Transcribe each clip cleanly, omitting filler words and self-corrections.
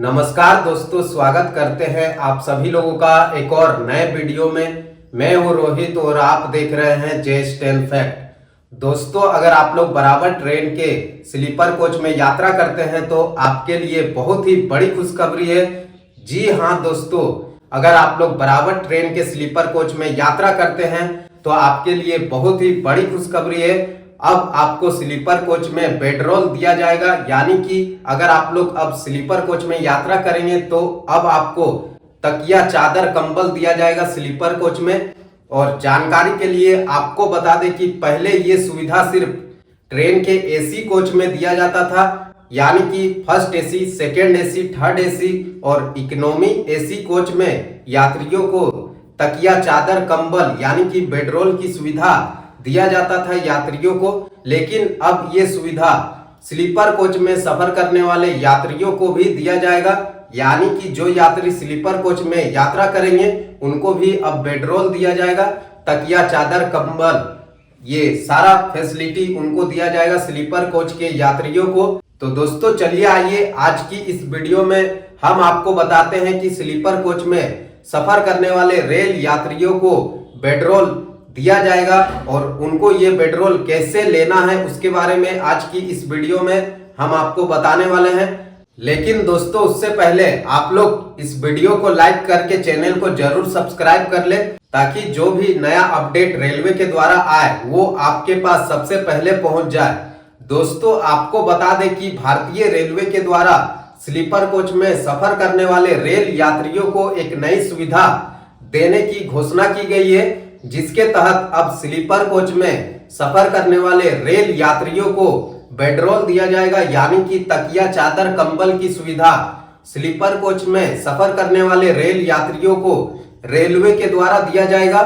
नमस्कार दोस्तों, स्वागत करते हैं आप सभी लोगों का एक और नए वीडियो में। मैं हूं रोहित और आप देख रहे हैं जस्ट 10 फैक्ट। दोस्तों, अगर आप लोग बराबर ट्रेन के स्लीपर कोच में यात्रा करते हैं तो आपके लिए बहुत ही बड़ी खुशखबरी है। जी हाँ दोस्तों, अगर आप लोग बराबर ट्रेन के स्लीपर कोच में यात्रा करते हैं तो आपके लिए बहुत ही बड़ी खुशखबरी है। अब आपको स्लीपर कोच में बेडरोल दिया जाएगा, यानी कि अगर आप लोग अब स्लीपर कोच में यात्रा करेंगे तो अब आपको तकिया, चादर, कंबल दिया जाएगा स्लीपर कोच में। और जानकारी के लिए आपको बता दें कि पहले ये सुविधा सिर्फ ट्रेन के एसी कोच में दिया जाता था, यानी कि first AC, second AC, third AC और इकोनॉमी एसी कोच में यात्रियों को तकिया, चादर, कंबल यानी कि बेडरोल की सुविधा दिया जाता था यात्रियों को। लेकिन अब ये सुविधा स्लीपर कोच में सफर करने वाले यात्रियों को भी दिया जाएगा, यानी कि जो यात्री स्लीपर कोच में यात्रा करेंगे उनको भी अब बेडरोल दिया जाएगा, तकिया, चादर, कंबल, ये सारा फैसिलिटी उनको दिया जाएगा स्लीपर कोच के यात्रियों को। तो दोस्तों चलिए आइए आज की इस वीडियो में हम आपको बताते हैं कि स्लीपर कोच में सफर करने वाले रेल यात्रियों को बेडरोल दिया जाएगा और उनको ये बेडरोल कैसे लेना है उसके बारे में आज की इस वीडियो में हम आपको बताने वाले हैं। लेकिन दोस्तों उससे पहले आप लोग इस वीडियो को लाइक करके चैनल को जरूर सब्सक्राइब कर ले, ताकि जो भी नया अपडेट रेलवे के द्वारा आए वो आपके पास सबसे पहले पहुंच जाए। दोस्तों आपको बता दें कि भारतीय रेलवे के द्वारा स्लीपर कोच में सफर करने वाले रेल यात्रियों को एक नई सुविधा देने की घोषणा की गई है, जिसके तहत अब स्लीपर कोच में सफर करने वाले रेल यात्रियों को बेडरोल दिया जाएगा, यानी कि तकिया, चादर, कंबल की सुविधा स्लीपर कोच में सफर करने वाले रेल यात्रियों को रेलवे के द्वारा दिया जाएगा।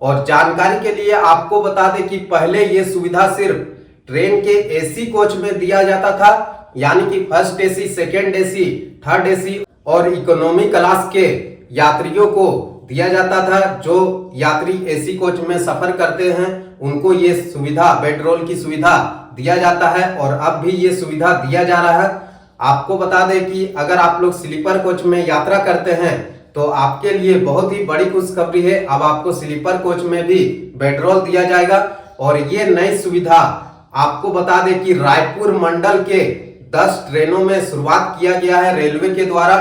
और जानकारी के लिए आपको बता दें कि पहले ये सुविधा सिर्फ ट्रेन के एसी कोच में दिया जाता था, यानी कि first AC, second AC, third AC और इकोनॉमी क्लास के यात्रियों को दिया जाता था। जो यात्री एसी कोच में सफर करते हैं उनको ये सुविधा, बेडरोल की सुविधा दिया जाता है और अब भी ये सुविधा दिया जा रहा है। आपको बता दें कि अगर आप लोग स्लीपर कोच में यात्रा करते हैं तो आपके लिए बहुत ही बड़ी खुशखबरी है, अब आपको स्लीपर कोच में भी बेडरोल दिया जाएगा। और ये नई सुविधा आपको बता दें कि रायपुर मंडल के 10 ट्रेनों में शुरुआत किया गया है रेलवे के द्वारा।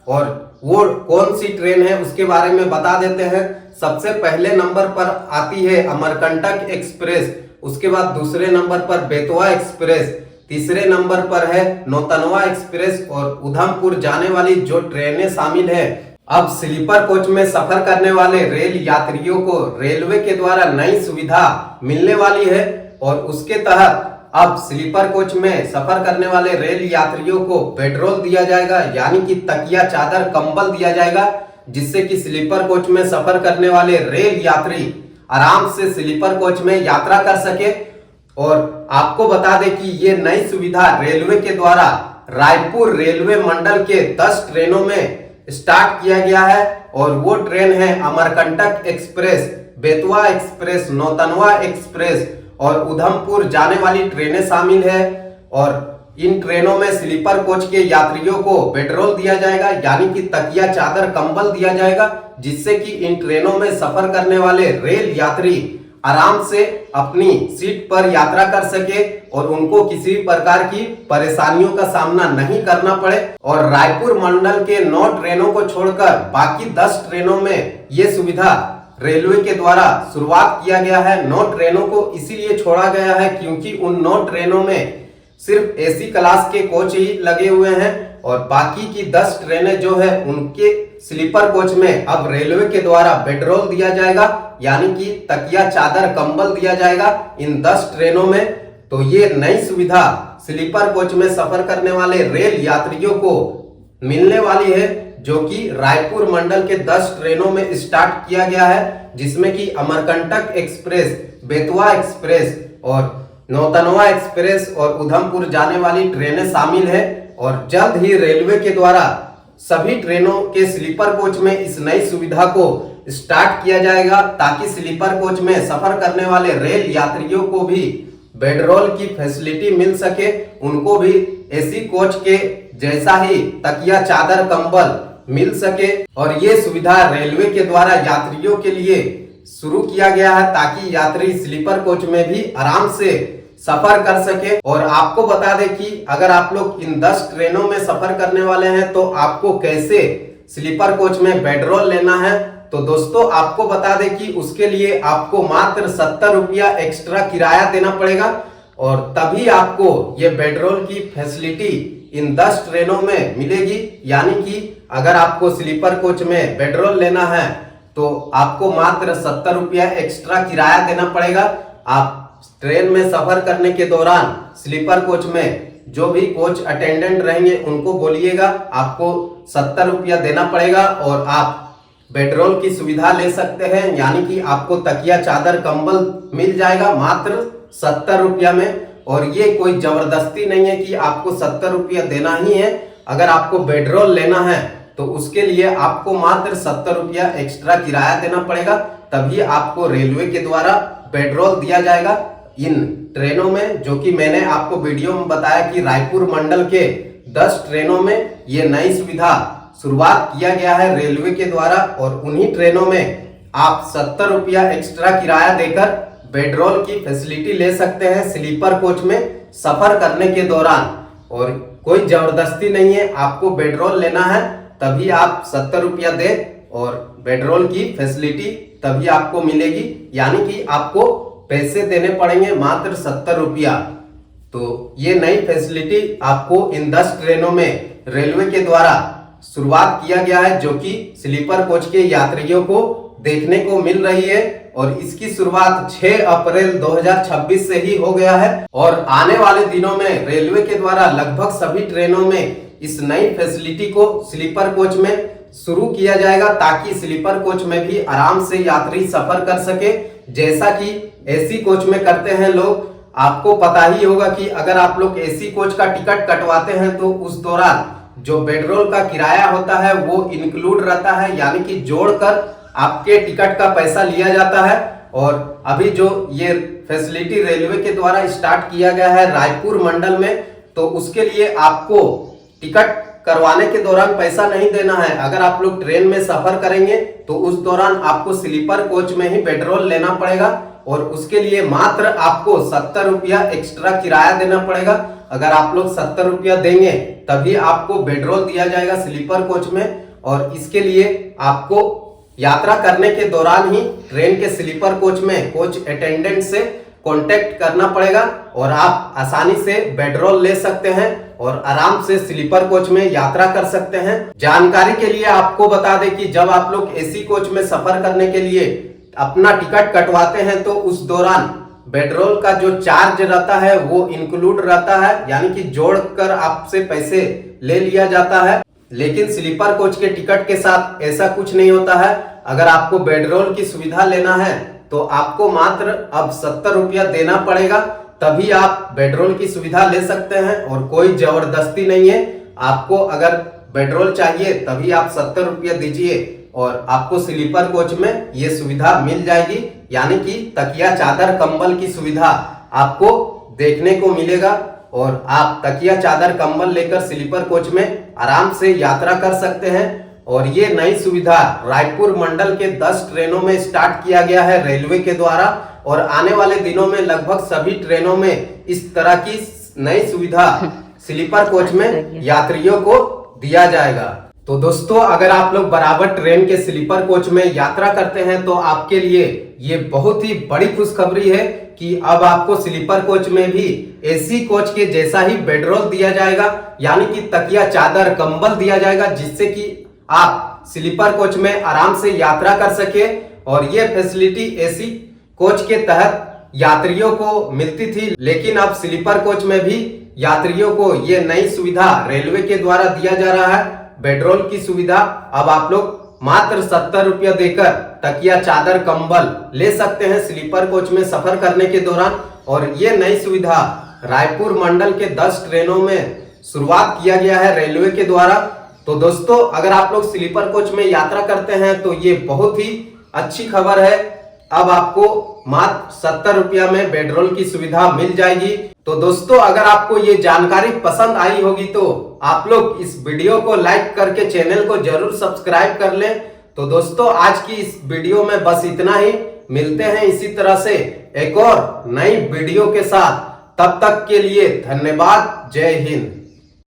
और वो कौन सी ट्रेन है उसके बारे में बता देते हैं। सबसे पहले नंबर पर आती है अमरकंटक एक्सप्रेस, उसके बाद दूसरे नंबर पर बेतवा एक्सप्रेस, तीसरे नंबर पर है नौतनवा एक्सप्रेस और उधमपुर जाने वाली जो ट्रेनें शामिल है। अब स्लीपर कोच में सफर करने वाले रेल यात्रियों को रेलवे के द्वारा नई सुविधा मिलने वाली है और उसके तहत अब स्लीपर कोच में सफर करने वाले रेल यात्रियों को बेडरोल दिया जाएगा, यानी कि तकिया, चादर, कंबल दिया जाएगा, जिससे कि स्लीपर कोच में सफर करने वाले रेल यात्री आराम से स्लीपर कोच में यात्रा कर सके। और आपको बता दें कि ये नई सुविधा रेलवे के द्वारा रायपुर रेलवे मंडल के 10 ट्रेनों में स्टार्ट किया गया है और वो ट्रेन है Amarkantak express, Betwa express, Nautanwa express और उधमपुर जाने वाली ट्रेनें शामिल है। और इन ट्रेनों में स्लीपर कोच के यात्रियों को बेडरोल दिया जाएगा, यानी कि तकिया, चादर, कंबल दिया जाएगा, जिससे कि इन ट्रेनों में सफर करने वाले रेल यात्री आराम से अपनी सीट पर यात्रा कर सके और उनको किसी प्रकार की परेशानियों का सामना नहीं करना पड़े। और रायपुर मंडल के 9 ट्रेनों को छोड़कर बाकी 10 ट्रेनों में ये सुविधा रेलवे के द्वारा शुरुआत किया गया है। 9 ट्रेनों को इसीलिए छोड़ा गया है क्योंकि उन 9 ट्रेनों में सिर्फ एसी क्लास के कोच ही लगे हुए हैं और बाकी की 10 ट्रेनें जो है उनके स्लीपर कोच में अब रेलवे के द्वारा बेडरोल दिया जाएगा, यानी कि तकिया, चादर, कंबल दिया जाएगा इन 10 ट्रेनों में। तो ये नई सुविधा स्लीपर कोच में सफर करने वाले रेल यात्रियों को मिलने वाली है, जो कि रायपुर मंडल के 10 ट्रेनों में स्टार्ट किया गया है, जिसमें कि अमरकंटक एक्सप्रेस, बेतवा एक्सप्रेस और नौतनवा एक्सप्रेस और उधमपुर जाने वाली ट्रेनें शामिल है। और जल्द ही रेलवे के द्वारा सभी ट्रेनों के स्लीपर कोच में इस नई सुविधा को स्टार्ट किया जाएगा, ताकि स्लीपर कोच में सफर करने वाले रेल यात्रियों को भी बेडरोल की फैसिलिटी मिल सके, उनको भी एसी कोच के जैसा ही तकिया चादर कंबल मिल सके। और ये सुविधा रेलवे के द्वारा यात्रियों के लिए शुरू किया गया है ताकि यात्री स्लीपर कोच में भी आराम से सफर कर सके। और आपको बता दें कि अगर आप लोग इन 10 ट्रेनों में सफर करने वाले हैं तो आपको कैसे स्लीपर कोच में बेडरोल लेना है, तो दोस्तों आपको बता दें कि उसके लिए आपको मात्र 70 रुपया एक्स्ट्रा किराया देना पड़ेगा और तभी आपको ये बेडरोल की फैसिलिटी इन 10 ट्रेनों में मिलेगी। यानी कि अगर आपको स्लीपर कोच में बेडरोल लेना है तो आपको मात्र 70 रुपया एक्स्ट्रा किराया देना पड़ेगा। आप ट्रेन में सफर करने के दौरान स्लीपर कोच में जो भी कोच अटेंडेंट रहेंगे उनको बोलिएगा आपको 70 रुपया देना पड़ेगा और आप बेडरोल की सुविधा ले सकते हैं। यानी कि आपको तकिया चादर कंबल मिल जाएगा मात्र 70 रुपया में। और ये कोई जबरदस्ती नहीं है कि आपको 70 रुपया देना ही है। अगर आपको बेडरोल लेना है तो उसके लिए आपको मात्र 70 रुपया एक्स्ट्रा किराया देना पड़ेगा, तभी आपको रेलवे के द्वारा बेडरोल दिया जाएगा इन ट्रेनों में। जो कि मैंने आपको वीडियो में बताया कि रायपुर मंडल के 10 ट्रेनों में ये नई सुविधा शुरुआत किया गया है रेलवे के द्वारा। और उन्हीं ट्रेनों में आप 70 रुपया एक्स्ट्रा किराया देकर बेडरोल की फैसिलिटी ले सकते हैं स्लीपर कोच में सफर करने के दौरान। और कोई जबरदस्ती नहीं है, आपको बेडरोल लेना है तभी आप 70 रुपया दे और बेडरोल की फैसिलिटी तभी आपको मिलेगी। यानी कि आपको पैसे देने पड़ेंगे मात्र 70 रुपया। तो ये नई फैसिलिटी आपको इन 10 ट्रेनों में रेलवे के द्वारा शुरुआत किया गया है, जो कि स्लीपर कोच के यात्रियों को देखने को मिल रही है। और इसकी शुरुआत 6 अप्रैल 2026 से ही हो गया है। और आने वाले दिनों में रेलवे के द्वारा लगभग सभी ट्रेनों में इस नई फैसिलिटी को स्लीपर कोच में शुरू किया जाएगा ताकि स्लीपर कोच में भी आराम से यात्री सफर कर सके, जैसा कि एसी कोच में करते हैं लोग। आपको पता ही होगा कि अगर आप लोग एसी कोच का टिकट कटवाते हैं तो उस दौरान जो बेडरोल का किराया होता है वो इंक्लूड रहता है, यानी कि जोड़कर आपके टिकट का पैसा लिया जाता है। और अभी जो ये फैसिलिटी रेलवे के द्वारा स्टार्ट किया गया है रायपुर मंडल में, तो उसके लिए आपको टिकट करवाने के दौरान पैसा नहीं देना है। अगर आप लोग ट्रेन में सफर करेंगे तो उस दौरान आपको स्लीपर कोच में ही बेडरोल लेना पड़ेगा और उसके लिए मात्र आपको 70 रुपया एक्स्ट्रा किराया देना पड़ेगा। अगर आप लोग 70 रुपया देंगे तभी आपको बेडरोल दिया जाएगा स्लीपर कोच में। और इसके लिए आपको यात्रा करने के दौरान ही ट्रेन के स्लीपर कोच में कोच अटेंडेंट से कांटेक्ट करना पड़ेगा और आप आसानी से बेडरोल ले सकते हैं और आराम से स्लीपर कोच में यात्रा कर सकते हैं। जानकारी के लिए आपको बता दें कि जब आप लोग एसी कोच में सफर करने के लिए अपना टिकट कटवाते हैं तो उस दौरान बेडरोल का जो चार्ज रहता है वो इंक्लूड रहता है, यानी कि जोड़कर आपसे पैसे ले लिया जाता है। लेकिन स्लीपर कोच के टिकट के साथ ऐसा कुछ नहीं होता है। अगर आपको बेडरोल की सुविधा लेना है तो आपको मात्र अब 70 रुपया देना पड़ेगा, तभी आप बेडरोल की सुविधा ले सकते हैं। और कोई जबरदस्ती नहीं है, आपको अगर बेडरोल चाहिए तभी आप 70 रुपया दीजिए और आपको स्लीपर कोच में ये सुविधा मिल जाएगी। यानी कि तकिया चादर कंबल की सुविधा आपको देखने को मिलेगा और आप तकिया चादर कंबल लेकर स्लीपर कोच में आराम से यात्रा कर सकते हैं। और ये नई सुविधा रायपुर मंडल के 10 ट्रेनों में स्टार्ट किया गया है रेलवे के द्वारा और आने वाले दिनों में लगभग सभी ट्रेनों में इस तरह की नई सुविधा स्लीपर कोच में यात्रियों को दिया जाएगा। तो दोस्तों अगर आप लोग बराबर ट्रेन के स्लीपर कोच में यात्रा करते हैं तो आपके लिए ये बहुत ही बड़ी खुशखबरी है कि अब आपको स्लीपर कोच में भी एसी कोच के जैसा ही बेडरोल दिया जाएगा, यानी कि तकिया चादर कंबल दिया जाएगा, जिससे कि आप स्लीपर कोच में आराम से यात्रा कर सके। और ये फैसिलिटी एसी कोच के तहत यात्रियों को मिलती थी, लेकिन अब स्लीपर कोच में भी यात्रियों को ये नई सुविधा रेलवे के द्वारा दिया जा रहा है। बेडरोल की सुविधा अब आप लोग मात्र 70 रुपया देकर तकिया चादर कंबल ले सकते हैं स्लीपर कोच में सफर करने के दौरान। और ये नई सुविधा रायपुर मंडल के 10 ट्रेनों में शुरुआत किया गया है रेलवे के द्वारा। तो दोस्तों अगर आप लोग स्लीपर कोच में यात्रा करते हैं तो ये बहुत ही अच्छी खबर है। अब आपको मात्र 70 रुपया में बेडरोल की सुविधा मिल जाएगी। तो दोस्तों अगर आपको ये जानकारी पसंद आई होगी तो आप लोग इस वीडियो को लाइक करके चैनल को जरूर सब्सक्राइब कर लें। तो दोस्तों आज की इस वीडियो में बस इतना ही। मिलते हैं इसी तरह से एक और नई वीडियो के साथ। तब तक के लिए धन्यवाद। जय हिंद।